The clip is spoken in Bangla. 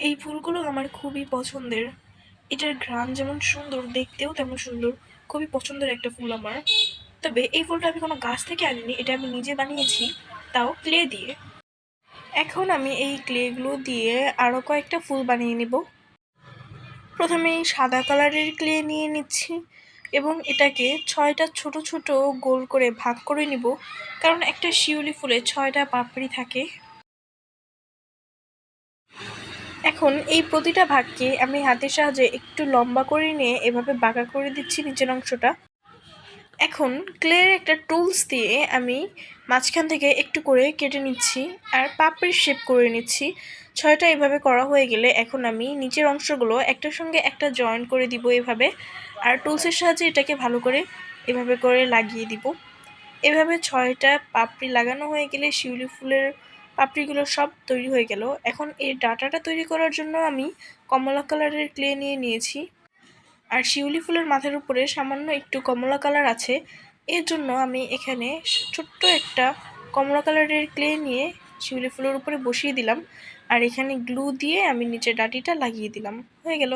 এই ফুলগুলো আমার খুবই পছন্দের। এটার ঘ্রাণ যেমন সুন্দর, দেখতেও তেমন সুন্দর। খুবই পছন্দের একটা ফুল আমার। তবে এই ফুলটা আমি কোনো গাছ থেকে আনিনি, এটা আমি নিজে বানিয়েছি, তাও ক্লে দিয়ে। এখন আমি এই ক্লেগুলো দিয়ে আরও কয়েকটা ফুল বানিয়ে নিব। প্রথমে এই সাদা কালারের ক্লে নিয়ে নিচ্ছি এবং এটাকে 6টা ছোট ছোট গোল করে ভাগ করে নিব, কারণ একটা শিউলি ফুলে 6টা পাপড়ি থাকে। এখন এই প্রতিটা ভাগকে আমি হাতের সাহায্যে একটু লম্বা করে নিয়ে এভাবে বাঁকা করে দিচ্ছি নিচের অংশটা। এখন ক্লের একটা টুলস দিয়ে আমি মাঝখান থেকে একটু করে কেটে নিচ্ছি আর পাপড়ির শেপ করে নিচ্ছি। 6টা এভাবে করা হয়ে গেলে এখন আমি নিচের অংশগুলো একটার সঙ্গে একটা জয়েন করে দিব এভাবে, আর টুলসের সাহায্যে এটাকে ভালো করে এভাবে করে লাগিয়ে দিব। এভাবে 6টা পাপড়ি লাগানো হয়ে গেলে শিউলি ফুলের পাপড়িগুলো সব তৈরি হয়ে গেল। এখন এই ডাঁটাটা তৈরি করার জন্য আমি কমলা কালারের ক্লে নিয়েছি, আর শিউলি ফুলের মাথার উপরে সামান্য একটু কমলা কালার আছে, এর জন্য আমি এখানে ছোট্ট একটা কমলা কালারের ক্লে নিয়ে শিউলি ফুলের উপরে বসিয়ে দিলাম, আর এখানে গ্লু দিয়ে আমি নিচে ডাঁটিটা লাগিয়ে দিলাম। হয়ে গেল।